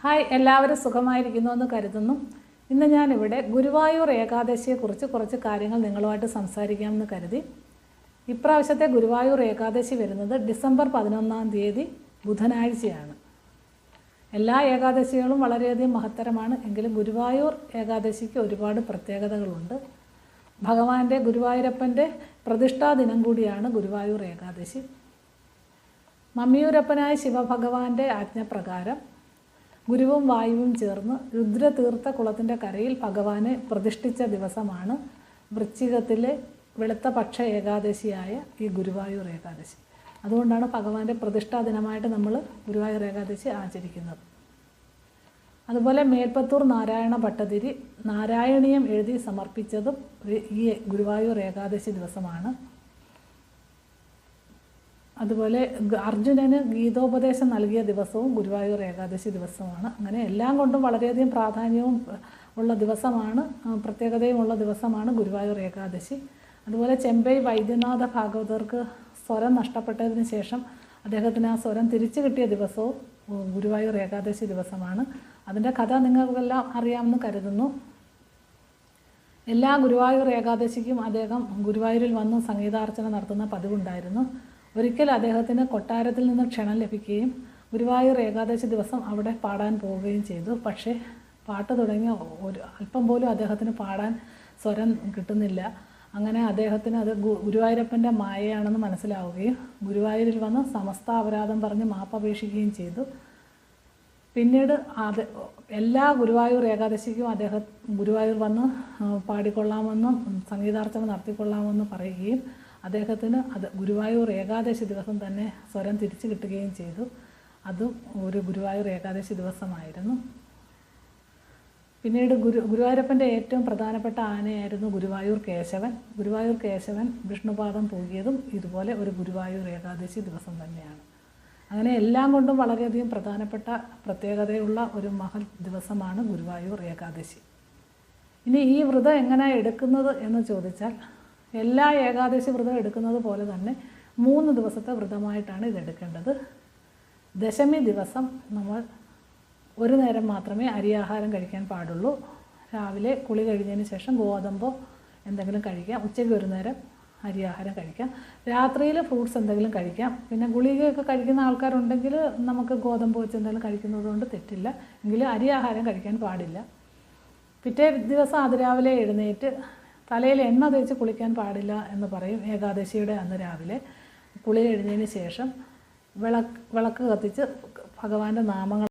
Hi, എല്ലാവരും സുഖമായിരിക്കുന്നുവെന്ന് കരുതുന്നു. ഇന്ന് ഞാനിവിടെ ഗുരുവായൂർ ഏകാദശിയെക്കുറിച്ച് കുറച്ച് കാര്യങ്ങൾ നിങ്ങളുമായിട്ട് സംസാരിക്കാമെന്ന് കരുതി. ഇപ്രാവശ്യത്തെ ഗുരുവായൂർ ഏകാദശി വരുന്നത് ഡിസംബർ 11-ാം തീയതി ബുധനാഴ്ചയാണ്. എല്ലാ ഏകാദശികളും വളരെയധികം മഹത്തരമാണ്. എങ്കിലും ഗുരുവായൂർ ഏകാദശിക്ക് ഒരുപാട് പ്രത്യേകതകളുണ്ട്. ഭഗവാന്റെ ഗുരുവായൂരപ്പൻ്റെ പ്രതിഷ്ഠാ ദിനം കൂടിയാണ് ഗുരുവായൂർ ഏകാദശി. മമ്മിയൂരപ്പനായ ശിവഭഗവാന്റെ ആജ്ഞപ്രകാരം ഗുരുവും വായുവും ചേർന്ന് രുദ്രതീർത്ഥ കുളത്തിൻ്റെ കരയിൽ ഭഗവാനെ പ്രതിഷ്ഠിച്ച ദിവസമാണ് വൃശ്ചികത്തിലെ വെളുത്ത പക്ഷ ഏകാദശിയായ ഈ ഗുരുവായൂർ ഏകാദശി. അതുകൊണ്ടാണ് ഭഗവാന്റെ പ്രതിഷ്ഠാ ദിനമായിട്ട് നമ്മൾ ഗുരുവായൂർ ഏകാദശി ആചരിക്കുന്നത്. അതുപോലെ മേൽപ്പത്തൂർ നാരായണ ഭട്ടതിരി നാരായണീയം എഴുതി സമർപ്പിച്ചതും ഈ ഗുരുവായൂർ ഏകാദശി ദിവസമാണ്. അതുപോലെ അർജുനന് ഗീതോപദേശം നൽകിയ ദിവസവും ഗുരുവായൂർ ഏകാദശി ദിവസമാണ്. അങ്ങനെ എല്ലാം കൊണ്ടും വളരെയധികം പ്രാധാന്യവും ഉള്ള ദിവസമാണ്, പ്രത്യേകതയും ഉള്ള ദിവസമാണ് ഗുരുവായൂർ ഏകാദശി. അതുപോലെ ചെമ്പൈ വൈദ്യനാഥ ഭാഗവതർക്ക് സ്വരം നഷ്ടപ്പെട്ടതിന് ശേഷം അദ്ദേഹത്തിന് ആ സ്വരം തിരിച്ചു കിട്ടിയ ദിവസവും ഗുരുവായൂർ ഏകാദശി ദിവസമാണ്. അതിൻ്റെ കഥ നിങ്ങൾക്കെല്ലാം അറിയാമെന്ന് കരുതുന്നു. എല്ലാ ഗുരുവായൂർ ഏകാദശിക്കും അദ്ദേഹം ഗുരുവായൂരിൽ വന്ന് സംഗീതാർച്ചന നടത്തുന്ന പതിവുണ്ടായിരുന്നു. ഒരിക്കൽ അദ്ദേഹത്തിന് കൊട്ടാരത്തിൽ നിന്ന് ക്ഷണം ലഭിക്കുകയും ഗുരുവായൂർ ഏകാദശി ദിവസം അവിടെ പാടാൻ പോവുകയും ചെയ്തു. പക്ഷേ പാട്ട് തുടങ്ങിയ ഒരു അല്പം പോലും അദ്ദേഹത്തിന് പാടാൻ സ്വരം കിട്ടുന്നില്ല. അങ്ങനെ അദ്ദേഹത്തിന് അത് ഗുരുവായൂരപ്പൻ്റെ മായയാണെന്ന് മനസ്സിലാവുകയും ഗുരുവായൂരിൽ വന്ന് സമസ്ത അപരാധം പറഞ്ഞ് മാപ്പപേക്ഷിക്കുകയും ചെയ്തു. പിന്നീട് എല്ലാ ഗുരുവായൂർ ഏകാദശിക്കും അദ്ദേഹം ഗുരുവായൂർ വന്ന് പാടിക്കൊള്ളാമെന്നും സംഗീതാർച്ചന നടത്തിക്കൊള്ളാമെന്ന് പറയുകയും അദ്ദേഹത്തിന് ഗുരുവായൂർ ഏകാദശി ദിവസം തന്നെ സ്വരം തിരിച്ചു കിട്ടുകയും ചെയ്തു. അതും ഒരു ഗുരുവായൂർ ഏകാദശി ദിവസമായിരുന്നു. പിന്നീട് ഗുരുവായൂരപ്പൻ്റെ ഏറ്റവും പ്രധാനപ്പെട്ട ആനയായിരുന്നു ഗുരുവായൂർ കേശവൻ. ഗുരുവായൂർ കേശവൻ വിഷ്ണുപാദം തൂകിയതും ഇതുപോലെ ഒരു ഗുരുവായൂർ ഏകാദശി ദിവസം തന്നെയാണ്. അങ്ങനെ എല്ലാം കൊണ്ടും വളരെയധികം പ്രധാനപ്പെട്ട പ്രത്യേകതയുള്ള ഒരു മഹൽ ദിവസമാണ് ഗുരുവായൂർ ഏകാദശി. ഇനി ഈ വ്രതം എങ്ങനെയാണ് എടുക്കുന്നത് എന്ന് ചോദിച്ചാൽ, എല്ലാ ഏകാദശി വ്രതം എടുക്കുന്നത് പോലെ തന്നെ 3 ദിവസത്തെ വ്രതമായിട്ടാണ് ഇതെടുക്കേണ്ടത്. ദശമി ദിവസം നമ്മൾ ഒരു നേരം മാത്രമേ അരിയാഹാരം കഴിക്കാൻ പാടുള്ളൂ. രാവിലെ കുളി കഴിഞ്ഞതിന് ശേഷം ഗോതമ്പോ എന്തെങ്കിലും കഴിക്കാം. ഉച്ചയ്ക്ക് ഒരു നേരം അരിയാഹാരം കഴിക്കാം. രാത്രിയിൽ ഫ്രൂട്ട്സ് എന്തെങ്കിലും കഴിക്കാം. പിന്നെ ഗുളികയൊക്കെ കഴിക്കുന്ന ആൾക്കാരുണ്ടെങ്കിൽ നമുക്ക് ഗോതമ്പ് വെച്ച് എന്തെങ്കിലും കഴിക്കുന്നത് കൊണ്ട് തെറ്റില്ല. എങ്കിലും അരിയാഹാരം കഴിക്കാൻ പാടില്ല. പിറ്റേ ദിവസം അതിരാവിലെ എഴുന്നേറ്റ് തലയിൽ എണ്ണ തേച്ച് കുളിക്കാൻ പാടില്ല എന്ന് പറയും. ഏകാദശിയുടെ അന്ന് രാവിലെ കുളി കഴിഞ്ഞതിന് ശേഷം വിളക്ക് കത്തിച്ച് ഭഗവാന്റെ നാമങ്ങൾ